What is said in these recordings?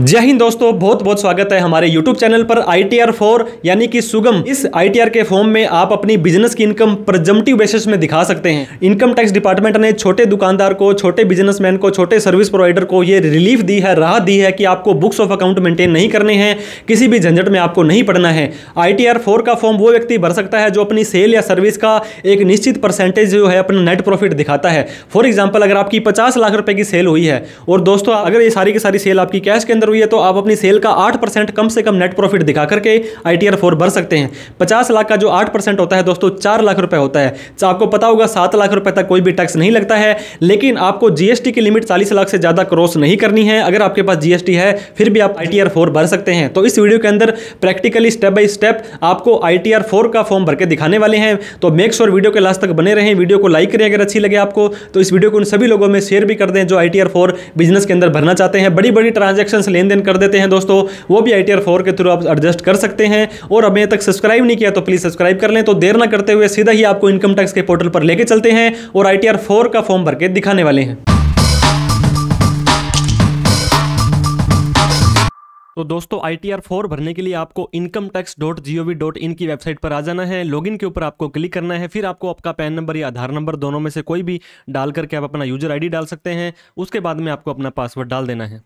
जय हिंद दोस्तों, बहुत बहुत स्वागत है हमारे YouTube चैनल पर ITR 4 यानी कि सुगम। इस ITR के फॉर्म में आप अपनी बिजनेस की इनकम प्रजम्पटिव बेसिस में दिखा सकते हैं। इनकम टैक्स डिपार्टमेंट ने छोटे दुकानदार को, छोटे बिजनेसमैन को, छोटे सर्विस प्रोवाइडर को ये रिलीफ दी है, राहत दी है कि आपको बुक्स ऑफ अकाउंट मेंटेन नहीं करने हैं, किसी भी झंझट में आपको नहीं पड़ना है। ITR 4 का फॉर्म वो व्यक्ति भर सकता है जो अपनी सेल या सर्विस का एक निश्चित परसेंटेज जो है अपना नेट प्रॉफिट दिखाता है। फॉर एग्जाम्पल, अगर आपकी 50 लाख रुपए की सेल हुई है और दोस्तों अगर ये सारी की सारी सेल आपकी कैश के अंदर हुई है तो आप अपनी सेल का 8% कम से कम नेट प्रॉफिट दिखा करके ITR 4 भर सकते हैं। 50 लाख का जो 8% होता है दोस्तों 4 लाख रुपए होता है। तो आपको पता होगा 7 लाख रुपए तक कोई भी टैक्स नहीं लगता है, लेकिन आपको GST की लिमिट 40 लाख से ज्यादा क्रॉस नहीं करनी है। अगर आपके पास GST है फिर भी आप ITR 4 भर सकते हैं। तो इस वीडियो के अंदर प्रैक्टिकली स्टेप बाय स्टेप आपको ITR 4 का फॉर्म भर के दिखाने वाले हैं। तो मेक श्योर वीडियो के लास्ट तक बने रहें, वीडियो को लाइक करें अगर अच्छी लगे आपको, तो इस वीडियो को उन सभी लोगों में शेयर भी कर दें जो ITR 4 बिजनेस के अंदर भरना चाहते हैं। बड़ी बड़ी ट्रांजैक्शंस लेन देन कर देते हैं दोस्तों, वो भी ITR 4 के थ्रू आप एडजस्ट कर सकते हैं। और अभी तक सब्सक्राइब नहीं किया तो प्लीज सब्सक्राइब कर लें। तो देर ना करते हुए सीधा ही आपको इनकम टैक्स के पोर्टल पर लेके चलते हैं और ITR 4 का फॉर्म भर के दिखाने वाले हैं। तो दोस्तों ITR 4 भरने के लिए आपको incometax.gov.in की वेबसाइट पर आ जाना है। लॉगिन के ऊपर आपको क्लिक करना है, फिर आपको आपका पैन नंबर या आधार नंबर दोनों में से कोई भी डाल करके आप अपना यूजर ID डाल सकते हैं। उसके बाद में आपको अपना पासवर्ड डाल देना है।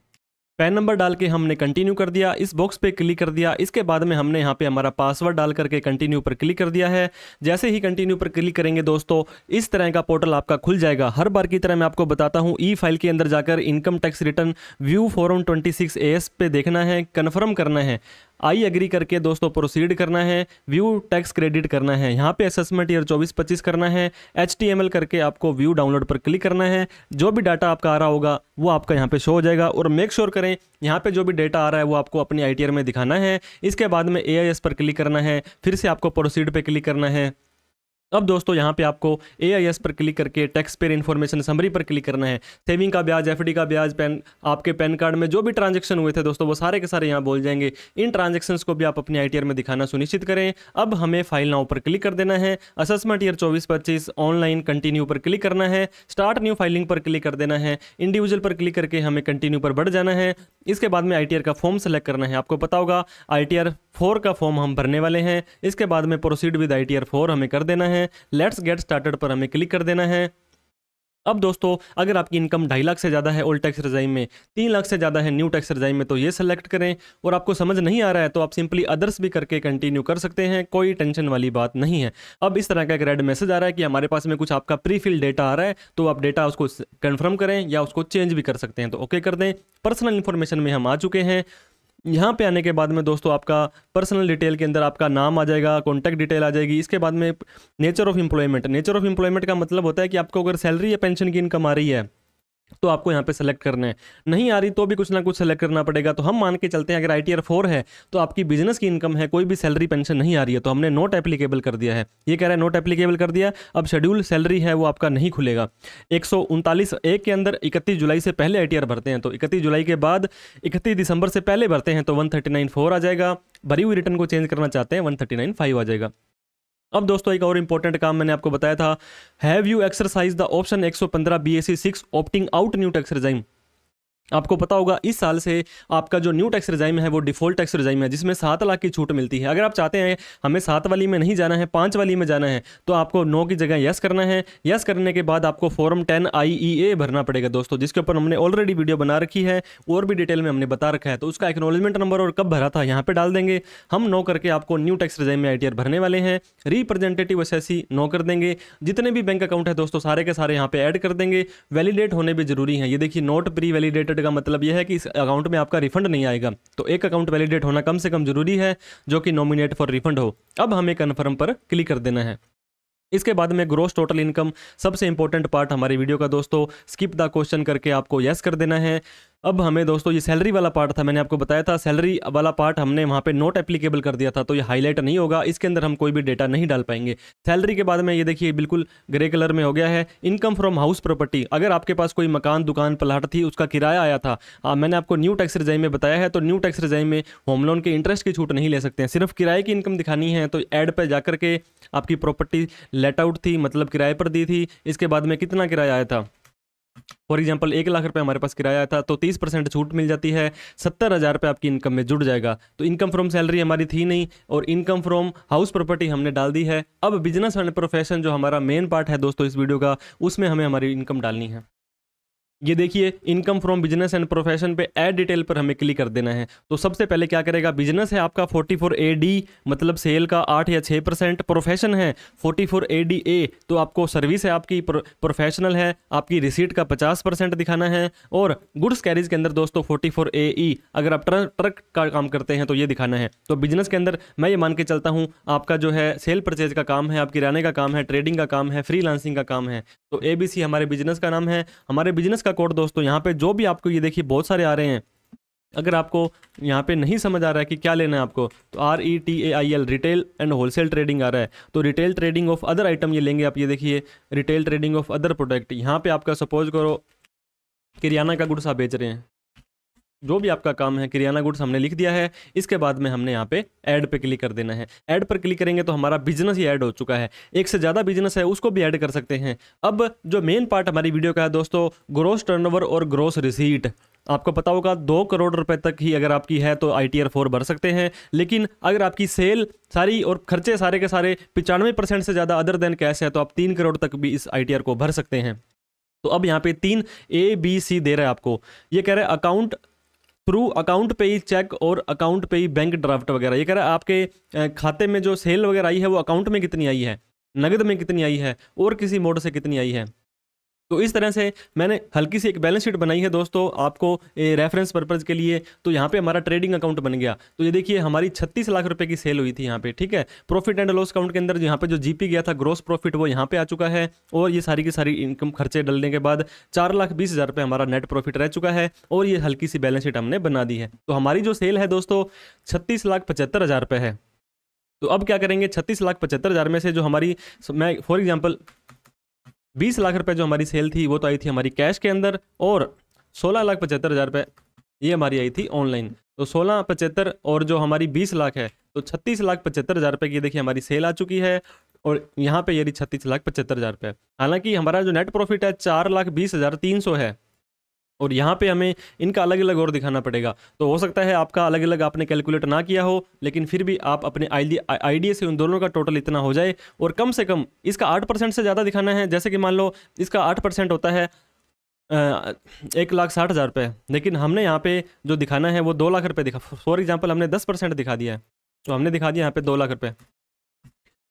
पैन नंबर डाल के हमने कंटिन्यू कर दिया, इस बॉक्स पे क्लिक कर दिया। इसके बाद में हमने यहाँ पे हमारा पासवर्ड डाल करके कंटिन्यू पर क्लिक कर दिया है। जैसे ही कंटिन्यू पर क्लिक करेंगे दोस्तों इस तरह का पोर्टल आपका खुल जाएगा। हर बार की तरह मैं आपको बताता हूँ, ई फाइल के अंदर जाकर income tax return view form 26 AS पे देखना है, कन्फर्म करना है, आई एग्री करके दोस्तों प्रोसीड करना है, व्यू टैक्स क्रेडिट करना है, यहाँ पे असेसमेंट ईयर 24-25 करना है, HTML करके आपको व्यू डाउनलोड पर क्लिक करना है। जो भी डाटा आपका आ रहा होगा वो आपका यहाँ पे शो हो जाएगा। और मेक श्योर करें यहाँ पे जो भी डेटा आ रहा है वो आपको अपनी ITR में दिखाना है। इसके बाद में AIS पर क्लिक करना है, फिर से आपको प्रोसीड पे क्लिक करना है। अब दोस्तों यहाँ पे आपको AIS पर क्लिक करके टैक्स पेयर इन्फॉर्मेशन समरी पर क्लिक करना है। सेविंग का ब्याज, FD का ब्याज, आपके पैन कार्ड में जो भी ट्रांजैक्शन हुए थे दोस्तों वो सारे के सारे यहाँ बोल जाएंगे। इन ट्रांजैक्शंस को भी आप अपनी ITR में दिखाना सुनिश्चित करें। अब हमें फाइल नाउ पर क्लिक कर देना है, असेसमेंट ईयर 24-25 ऑनलाइन कंटिन्यू पर क्लिक करना है, स्टार्ट न्यू फाइलिंग पर क्लिक कर देना है, इंडिविजुअल पर क्लिक करके हमें कंटिन्यू पर बढ़ जाना है। इसके बाद में ITR का फॉर्म सेलेक्ट करना है। आपको पता होगा ITR 4 का फॉर्म हम भरने वाले हैं। इसके बाद में प्रोसीड विद ITR 4 हमें कर देना है। लेट्स गेट स्टार्टेड पर हमें क्लिक कर देना है। अब दोस्तों अगर आपकी इनकम 2.5 लाख से ज़्यादा है ओल्ड टैक्स रिजाइम में, 3 लाख से ज़्यादा है न्यू टैक्स रिजाइम में, तो ये सेलेक्ट करें। और आपको समझ नहीं आ रहा है तो आप सिंपली अदर्स भी करके कंटिन्यू कर सकते हैं, कोई टेंशन वाली बात नहीं है। अब इस तरह का एक रेड मैसेज आ रहा है कि हमारे पास में कुछ आपका प्री फिल डेटा आ रहा है, तो आप डेटा उसको कन्फर्म करें या उसको चेंज भी कर सकते हैं, तो ओके कर दें। पर्सनल इन्फॉर्मेशन में हम आ चुके हैं। यहाँ पे आने के बाद में दोस्तों आपका पर्सनल डिटेल के अंदर आपका नाम आ जाएगा, कॉन्टैक्ट डिटेल आ जाएगी। इसके बाद में nature of employment, nature of employment का मतलब होता है कि आपको अगर सैलरी या पेंशन की इनकम आ रही है तो आपको यहाँ पे सेलेक्ट करना है, नहीं आ रही तो भी कुछ ना कुछ सेलेक्ट करना पड़ेगा। तो हम मान के चलते हैं अगर ITR 4 है तो आपकी बिजनेस की इनकम है, कोई भी सैलरी पेंशन नहीं आ रही है, तो हमने नोट एप्लीकेबल कर दिया है। ये कह रहा है नोट एप्लीकेबल कर दिया। अब शेड्यूल सैलरी है वो आपका नहीं खुलेगा। 139(a) के अंदर 31 जुलाई से पहले ITR भरते हैं तो 31 जुलाई के बाद 31 दिसंबर से पहले भरते हैं तो 139(4) आ जाएगा। भरी हुई रिटर्न को चेंज करना चाहते हैं 139(5) आ जाएगा। अब दोस्तों एक और इंपॉर्टेंट काम मैंने आपको बताया था, have you exercise the option 115 BAC 6 opting out new tax regime. आपको पता होगा इस साल से आपका जो न्यू टैक्स रिजाइम है वो डिफॉल्ट टैक्स रिजाइम है, जिसमें 7 लाख की छूट मिलती है। अगर आप चाहते हैं हमें 7 वाली में नहीं जाना है, 5 वाली में जाना है, तो आपको 9 की जगह यस करना है। यस करने के बाद आपको फॉर्म 10 IEA भरना पड़ेगा दोस्तों, जिसके ऊपर हमने ऑलरेडी वीडियो बना रखी है और भी डिटेल में हमने बता रखा है। तो उसका एक्नॉलेजमेंट नंबर और कब भरा था यहाँ पे डाल देंगे। हम 9 करके आपको न्यू टैक्स रिजाइम में ITR भरने वाले हैं। रिप्रेजेंटेटिव असेसी 9 कर देंगे। जितने भी बैंक अकाउंट है दोस्तों सारे के सारे यहाँ पे ऐड कर देंगे। वैलिडेट होने भी जरूरी है। ये देखिए नोट प्री वैलिडेटेड का मतलब यह है कि इस अकाउंट में आपका रिफंड नहीं आएगा, तो एक अकाउंट वैलिडेट होना कम से कम जरूरी है जो कि नॉमिनेट फॉर रिफंड हो। अब हमें कन्फर्म पर क्लिक कर देना है। इसके बाद में ग्रॉस टोटल इनकम सबसे इंपॉर्टेंट पार्ट हमारी वीडियो का दोस्तों, स्किप द क्वेश्चन करके आपको यस कर देना है। अब हमें दोस्तों ये सैलरी वाला पार्ट था, मैंने आपको बताया था सैलरी वाला पार्ट हमने वहाँ पे नोट एप्लीकेबल कर दिया था, तो ये हाईलाइट नहीं होगा, इसके अंदर हम कोई भी डेटा नहीं डाल पाएंगे। सैलरी के बाद में ये देखिए बिल्कुल ग्रे कलर में हो गया है। इनकम फ्रॉम हाउस प्रॉपर्टी, अगर आपके पास कोई मकान, दुकान, प्लाट थी, उसका किराया आया था, मैंने आपको न्यू टैक्स रिजाइम में बताया है, तो न्यू टैक्स रिजाइम में होम लोन के इंटरेस्ट की छूट नहीं ले सकते हैं, सिर्फ किराए की इनकम दिखानी है। तो ऐड पर जाकर के आपकी प्रॉपर्टी लेट आउट थी, मतलब किराए पर दी थी, इसके बाद में कितना किराया आया था फॉर एग्जांपल 1,00,000 रुपये हमारे पास किराया था तो 30% छूट मिल जाती है, 70,000 रुपये आपकी इनकम में जुड़ जाएगा। तो इनकम फ्रॉम सैलरी हमारी थी नहीं और इनकम फ्रॉम हाउस प्रॉपर्टी हमने डाल दी है। अब बिजनेस एंड प्रोफेशन जो हमारा मेन पार्ट है दोस्तों इस वीडियो का, उसमें हमें हमारी इनकम डालनी है। ये देखिए income from business and profession पे ऐड डिटेल पर हमें क्लिक कर देना है। तो सबसे पहले क्या करेगा, बिजनेस है आपका 44AD मतलब सेल का 8 या 6%, प्रोफेशन है 44ADA तो आपको सर्विस है आपकी, प्रोफेशनल है आपकी रिसीट का 50% दिखाना है, और गुड्स कैरीज के अंदर दोस्तों 44AE अगर आप ट्रक का काम करते हैं तो ये दिखाना है। तो बिजनेस के अंदर मैं ये मान के चलता हूँ आपका जो है सेल परचेज का काम है, आपकी किराने का काम है, ट्रेडिंग का काम है, फ्रीलांसिंग का काम है। तो ABC हमारे बिजनेस का नाम है। हमारे बिजनेस का कोड दोस्तों यहाँ पे जो भी आपको ये देखिए बहुत सारे आ रहे हैं, अगर आपको यहाँ पे नहीं समझ आ रहा है कि क्या लेना है आपको तो RETAIL retail and wholesale trading आ रहा है, तो retail trading of other item ये लेंगे आप। ये देखिए retail trading of other product, यहाँ पे आपका सपोज करो किरियाना का गुड्स आप बेच रहे हैं, जो भी आपका काम है किरियाना गुड्स हमने लिख दिया है। इसके बाद में हमने यहाँ पे ऐड पे क्लिक कर देना है। ऐड पर क्लिक करेंगे तो हमारा बिजनेस ही ऐड हो चुका है। एक से ज़्यादा बिजनेस है उसको भी ऐड कर सकते हैं। अब जो मेन पार्ट हमारी वीडियो का है दोस्तों, ग्रोस टर्नओवर और ग्रोस रिसीट। आपको पता होगा 2 करोड़ रुपए तक ही अगर आपकी है तो ITR 4 भर सकते हैं, लेकिन अगर आपकी सेल सारी और खर्चे सारे के सारे 95% से ज़्यादा अदर देन कैश है तो आप 3 करोड़ तक भी इस ITR को भर सकते हैं। तो अब यहाँ पे 3 ABC दे रहा है आपको। ये कह रहा है अकाउंट थ्रू अकाउंट पे ही चेक और अकाउंट पे ही बैंक ड्राफ्ट वगैरह। ये कह रहा है आपके खाते में जो सेल वगैरह आई है वो अकाउंट में कितनी आई है, नगद में कितनी आई है और किसी मोड से कितनी आई है। तो इस तरह से मैंने हल्की सी एक बैलेंस शीट बनाई है दोस्तों आपको रेफरेंस पर्पज़ के लिए। तो यहाँ पे हमारा ट्रेडिंग अकाउंट बन गया। तो ये देखिए हमारी 36 लाख रुपए की सेल हुई थी यहाँ पे, ठीक है। प्रॉफिट एंड लॉस अकाउंट के अंदर यहाँ पे जो GP गया था ग्रोस प्रॉफिट वो यहाँ पे आ चुका है, और ये सारी की सारी इनकम खर्चे डलने के बाद 4,20,000 रुपये हमारा नेट प्रॉफिट रह चुका है, और ये हल्की सी बैलेंस शीट हमने बना दी है। तो हमारी जो सेल है दोस्तों 36,75,000 रुपये है। तो अब क्या करेंगे, 36,75,000 में से जो हमारी, मैं फॉर एग्जाम्पल 20 लाख रुपए जो हमारी सेल थी वो तो आई थी हमारी कैश के अंदर, और 16,75,000 रुपये ये हमारी आई थी ऑनलाइन। तो 16,75 और जो हमारी 20 लाख है तो 36,75,000 रुपये की देखिए हमारी सेल आ चुकी है, और यहाँ पे ये 36,75,000 रुपये। हालांकि हमारा जो नेट प्रॉफिट है 4,20,300 है, और यहाँ पे हमें इनका अलग अलग और दिखाना पड़ेगा। तो हो सकता है आपका अलग अलग आपने कैलकुलेट ना किया हो, लेकिन फिर भी आप अपने आइडिया से उन दोनों का टोटल इतना हो जाए, और कम से कम इसका 8% से ज़्यादा दिखाना है। जैसे कि मान लो इसका 8% होता है 1,60,000 रुपये, लेकिन हमने यहाँ पे जो दिखाना है वो 2 लाख रुपये दिखा। फॉर एग्जाम्पल हमने 10% दिखा दिया है, तो हमने दिखा दिया यहाँ पे 2 लाख रुपये।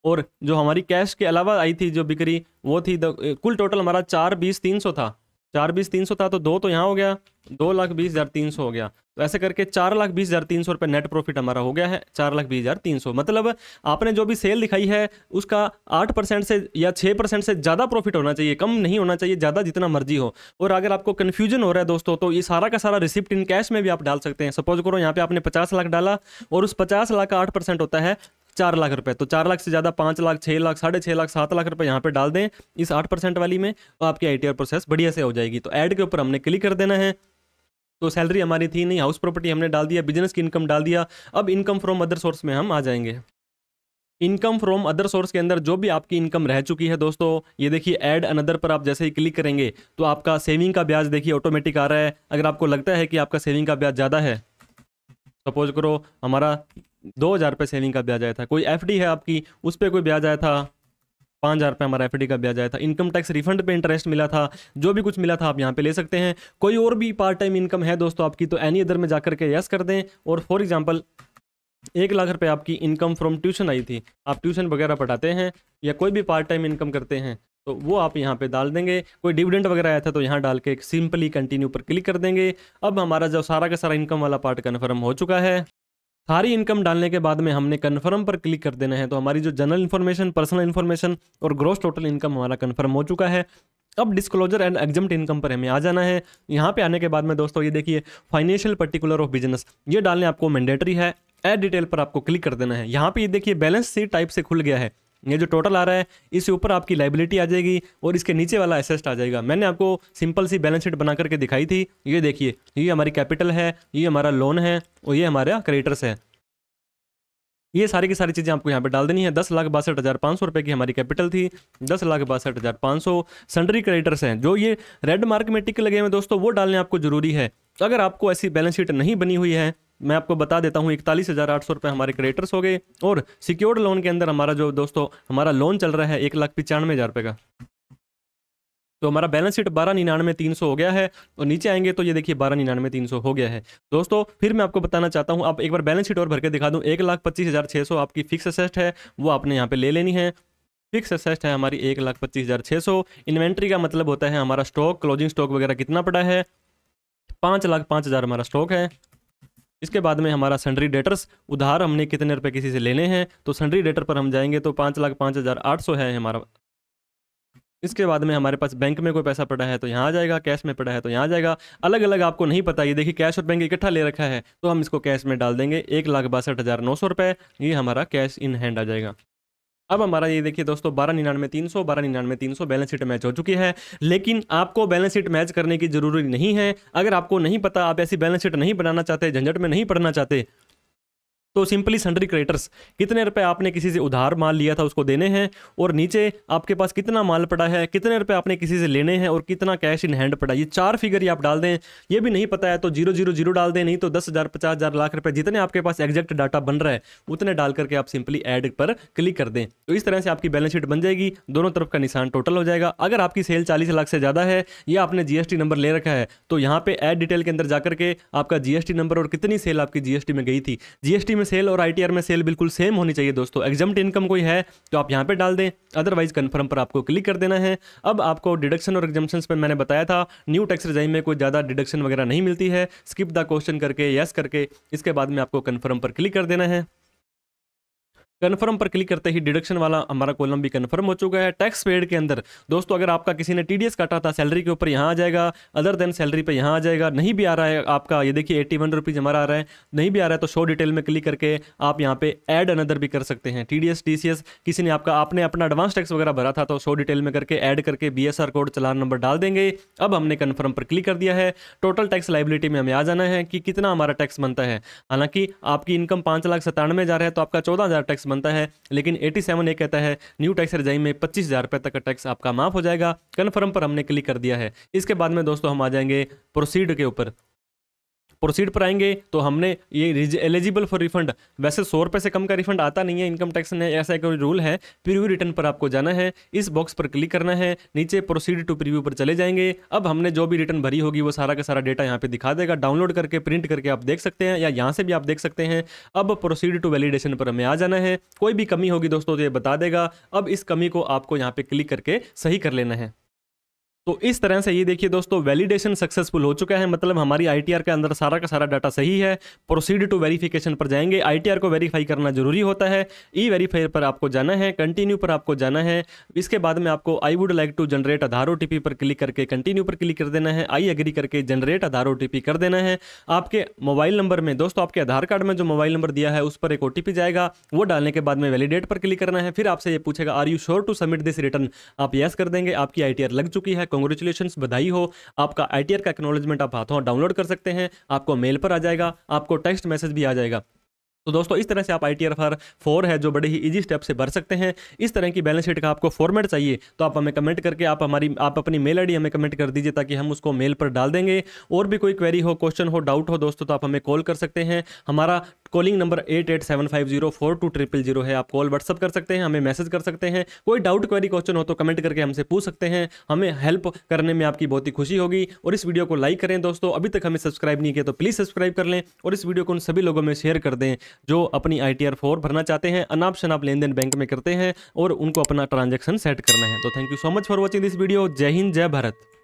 और जो हमारी कैश के अलावा आई थी जो बिक्री वो थी कुल टोटल हमारा 4,20,300 था। 4,20,300 था तो 2 तो यहाँ हो गया, 2,20,300 हो गया। तो ऐसे करके 4,20,300 रुपये नेट प्रॉफिट हमारा हो गया है, 4,20,300। मतलब आपने जो भी सेल दिखाई है उसका 8% से या 6% से ज़्यादा प्रॉफिट होना चाहिए, कम नहीं होना चाहिए, ज़्यादा जितना मर्जी हो। और अगर आपको कन्फ्यूजन हो रहा है दोस्तों तो ये सारा का सारा रिसिप्ट इन कैश में भी आप डाल सकते हैं। सपोज करो यहाँ पे आपने 50 लाख डाला और उस 50 लाख का 8% होता है 4 लाख रुपए, तो 4 लाख से ज़्यादा 5 लाख, 6 लाख, 6.5 लाख, 7 लाख रुपए यहाँ पे डाल दें इस 8% वाली में, तो आपकी ITR प्रोसेस बढ़िया से हो जाएगी। तो ऐड के ऊपर हमने क्लिक कर देना है। तो सैलरी हमारी थी नहीं, हाउस प्रॉपर्टी हमने डाल दिया, बिजनेस की इनकम डाल दिया। अब इनकम फ्रॉम अदर सोर्स में हम आ जाएंगे। इनकम फ्रॉम अदर सोर्स के अंदर जो भी आपकी इनकम रह चुकी है दोस्तों, ये देखिए ऐड अनदर पर आप जैसे ही क्लिक करेंगे तो आपका सेविंग का ब्याज देखिए ऑटोमेटिक आ रहा है। अगर आपको लगता है कि आपका सेविंग का ब्याज ज़्यादा है, सपोज करो हमारा 2,000 रुपये सेविंग का ब्याज आया था, कोई FD है आपकी उस पर कोई ब्याज आया था 5,000 रुपये हमारा FD का ब्याज आया था, इनकम टैक्स रिफंड पे इंटरेस्ट मिला था, जो भी कुछ मिला था आप यहाँ पे ले सकते हैं। कोई और भी पार्ट टाइम इनकम है दोस्तों आपकी तो एनी अदर में जाकर के यस कर दें। और फॉर एग्जांपल 1 लाख रुपए आपकी इनकम फ्रॉम ट्यूशन आई थी, आप ट्यूशन वगैरह पढ़ाते हैं या कोई भी पार्ट टाइम इनकम करते हैं तो वो आप यहाँ पे डाल देंगे। कोई डिविडेंड वगैरह आया था तो यहाँ डाल के सिंपली कंटिन्यू पर क्लिक कर देंगे। अब हमारा जो सारा का सारा इनकम वाला पार्ट कन्फर्म हो चुका है। सारी इनकम डालने के बाद में हमने कन्फर्म पर क्लिक कर देना है। तो हमारी जो जनरल इन्फॉर्मेशन, पर्सनल इन्फॉर्मेशन और ग्रॉस टोटल इनकम हमारा कन्फर्म हो चुका है। अब डिस्क्लोजर एंड एग्जम्प्ट इनकम पर हमें आ जाना है। यहाँ पे आने के बाद में दोस्तों ये देखिए फाइनेंशियल पर्टिकुलर ऑफ बिजनेस, ये डालने आपको मैंडेटरी है। ऐड डिटेल पर आपको क्लिक कर देना है। यहाँ पे ये देखिए बैलेंस शीट टाइप से खुल गया है। ये जो टोटल आ रहा है इसके ऊपर आपकी लाइबिलिटी आ जाएगी और इसके नीचे वाला एसेट आ जाएगा। मैंने आपको सिंपल सी बैलेंस शीट बना करके दिखाई थी। ये देखिए ये हमारी कैपिटल है, ये हमारा लोन है और ये हमारा क्रेडिटर्स है। ये सारी की सारी चीज़ें आपको यहाँ पे डाल देनी है। 10,62,500 रुपये की हमारी कैपिटल थी, 10,62,500। सन्ड्री क्रेडिटर्स हैं जो ये रेड मार्क में टिक लगे हुए हैं दोस्तों, वो डालने आपको जरूरी है। अगर आपको ऐसी बैलेंस शीट नहीं बनी हुई है, मैं आपको बता देता हूँ, 41,800 रुपये हमारे क्रेडिटर्स हो गए। और सिक्योर्ड लोन के अंदर हमारा जो दोस्तों हमारा लोन चल रहा है 1,95,000 रुपये का, तो हमारा बैलेंस शीट 12,99,300 हो गया है। और नीचे आएंगे तो ये देखिए 12,99,300 हो गया है दोस्तों। फिर मैं आपको बताना चाहता हूँ, आप एक बार बैलेंस शीट और भर के दिखा दूँ। 1,25,600 आपकी फिक्स असेट है, वो आपने यहाँ पे ले लेनी है। फिक्स असेट है हमारी 1,25,600। इन्वेंट्री का मतलब होता है हमारा स्टॉक, क्लोजिंग स्टॉक वगैरह कितना पड़ा है, 5,05,000 हमारा स्टॉक है। इसके बाद में हमारा सन्ड्री डेटर्स, उधार हमने कितने रुपए किसी से लेने हैं, तो सन्ड्री डेटर पर हम जाएंगे तो 5,05,800 है हमारा। इसके बाद में हमारे पास बैंक में कोई पैसा पड़ा है तो यहाँ आ जाएगा, कैश में पड़ा है तो यहाँ आ जाएगा। अलग अलग आपको नहीं पता, ये देखिए कैश और बैंक इकट्ठा ले रखा है तो हम इसको कैश में डाल देंगे। 1,62,900 रुपये ये हमारा कैश इन हैंड आ जाएगा। अब हमारा ये देखिए दोस्तों 12,99,300 बैलेंस शीट मैच हो चुकी है। लेकिन आपको बैलेंस शीट मैच करने की जरूरी नहीं है। अगर आपको नहीं पता, आप ऐसी बैलेंस शीट नहीं बनाना चाहते, झंझट में नहीं पड़ना चाहते, तो सिंपली सन्ड्री क्रेडिटर्स, कितने रुपए आपने किसी से उधार माल लिया था उसको देने हैं, और नीचे आपके पास कितना माल पड़ा है, कितने रुपए आपने किसी से लेने हैं और कितना कैश इन हैंड पड़ा, ये 4 फिगर ही आप डाल दें। ये भी नहीं पता है तो 000 डाल दें, नहीं तो 10,000, 50,000, लाख रुपए, जितने आपके पास एग्जैक्ट डाटा बन रहा है उतने डाल करके आप सिंपली ऐड पर क्लिक कर दें। तो इस तरह से आपकी बैलेंस शीट बन जाएगी, दोनों तरफ का निशान टोटल हो जाएगा। अगर आपकी सेल 40 लाख से ज़्यादा है या आपने जीएसटी नंबर ले रखा है तो यहाँ पे ऐड डिटेल के अंदर जाकर के आपका जीएसटी नंबर और कितनी सेल आपकी जीएसटी में गई थी, जीएसटी में सेल और आईटीआर में सेल बिल्कुल सेम होनी चाहिए दोस्तों। एग्जम्प्ट इनकम कोई है तो आप यहाँ पे डाल दें, अदरवाइज कन्फर्म पर आपको क्लिक कर देना है। अब आपको डिडक्शन और एग्जम्पशंस पे मैंने बताया था, न्यू टैक्स रिजाइम में कोई ज़्यादा डिडक्शन वगैरह नहीं मिलती है। स्किप द क्वेश्चन करके यस करके इसके बाद में आपको कन्फर्म पर क्लिक कर देना है। कन्फर्म पर क्लिक करते ही डिडक्शन वाला हमारा कॉलम भी कन्फर्म हो चुका है। टैक्स पेड के अंदर दोस्तों अगर आपका किसी ने टीडीएस काटा था सैलरी के ऊपर, यहाँ आ जाएगा, अदर देन सैलरी पे यहाँ आ जाएगा। नहीं भी आ रहा है आपका, ये देखिए 81 रुपीज़ हमारा आ रहा है, नहीं भी आ रहा है तो शो डिटेल में क्लिक करके आप यहाँ पे ऐड अनदर भी कर सकते हैं। टीडीएस टीसीएस किसी ने आपने अपना एडवांस टैक्स वगैरह भरा था तो शो डिटेल में करके ऐड करके बीएसआर कोड चालान नंबर डाल देंगे। अब हमने कन्फर्म पर क्लिक कर दिया है। टोटल टैक्स लाइबिलिटी में हमें आ जाना है कि कितना हमारा टैक्स बनता है। हालांकि आपकी इनकम 5,97,000 है तो आपका 14,000 टैक्स बनता है, लेकिन 87 ये कहता है न्यू टैक्स रिजाइम में 25,000 रुपए तक का टैक्स आपका माफ हो जाएगा। कन्फर्म पर हमने क्लिक कर दिया है। इसके बाद में दोस्तों हम आ जाएंगे प्रोसीड के ऊपर। प्रोसीड पर आएंगे तो हमने ये एलिजिबल फॉर रिफंड, वैसे 100 रुपये से कम का रिफंड आता नहीं है इनकम टैक्स ने, ऐसा कोई रूल है। प्रीव्यू रिटर्न पर आपको जाना है, इस बॉक्स पर क्लिक करना है, नीचे प्रोसीड टू प्रीव्यू पर चले जाएंगे। अब हमने जो भी रिटर्न भरी होगी वो सारा का सारा डेटा यहाँ पे दिखा देगा। डाउनलोड करके प्रिंट करके आप देख सकते हैं या यहाँ से भी आप देख सकते हैं। अब प्रोसीड टू वैलिडेशन पर हमें आ जाना है। कोई भी कमी होगी दोस्तों तो ये बता देगा। अब इस कमी को आपको यहाँ पे क्लिक करके सही कर लेना है। तो इस तरह से ये देखिए दोस्तों वैलिडेशन सक्सेसफुल हो चुका है, मतलब हमारी आईटीआर के अंदर सारा का सारा डाटा सही है। प्रोसीड टू वेरिफिकेशन पर जाएंगे, आईटीआर को वेरीफाई करना जरूरी होता है। ई वेरीफाई पर आपको जाना है, कंटिन्यू पर आपको जाना है। इसके बाद में आपको I would like to generate Aadhaar OTP पर क्लिक करके कंटिन्यू पर क्लिक कर देना है। आई एग्री करके जनरेट आधार ओटीपी कर देना है। आपके मोबाइल नंबर में दोस्तों, आपके आधार कार्ड में जो मोबाइल नंबर दिया है उस पर एक ओटीपी जाएगा, वो डालने के बाद में वैलिडेट पर क्लिक करना है। फिर आपसे ये पूछेगा are you sure to submit this return, आप यस कर देंगे। आपकी आईटीआर लग चुकी है, कांग्रेचुलेशंस, बधाई हो। आपका आईटीआर का एक्नॉलेजमेंट आप हाथों डाउनलोड कर सकते हैं, आपको मेल पर आ जाएगा, आपको टेक्स्ट मैसेज भी आ जाएगा। तो दोस्तों इस तरह से आप आईटीआर 4 है जो बड़े ही इजी स्टेप से भर सकते हैं। इस तरह की बैलेंस शीट का आपको फॉर्मेट चाहिए तो आप हमें कमेंट करके आप अपनी मेल आईडी हमें कमेंट कर दीजिए ताकि हम उसको मेल पर डाल देंगे। और भी कोई क्वेरी हो, क्वेश्चन हो, डाउट हो दोस्तों तो आप हमें कॉल कर सकते हैं। हमारा कॉलिंग नंबर 8875042000 है, आप कॉल व्हाट्सअप कर सकते हैं, हमें मैसेज कर सकते हैं। कोई डाउट क्वेरी क्वेश्चन हो तो कमेंट करके हमसे पूछ सकते हैं, हमें हेल्प करने में आपकी बहुत ही खुशी होगी। और इस वीडियो को लाइक करें दोस्तों, अभी तक हमें सब्सक्राइब नहीं किया तो प्लीज़ सब्सक्राइब कर लें और इस वीडियो को उन सभी लोगों में शेयर कर दें जो अपनी आईटीआर 4 भरना चाहते हैं, अनाप शनाप लेन देन बैंक में करते हैं और उनको अपना ट्रांजैक्शन सेट करना है। तो thank you so much for watching this video. जय हिंद, जय भारत।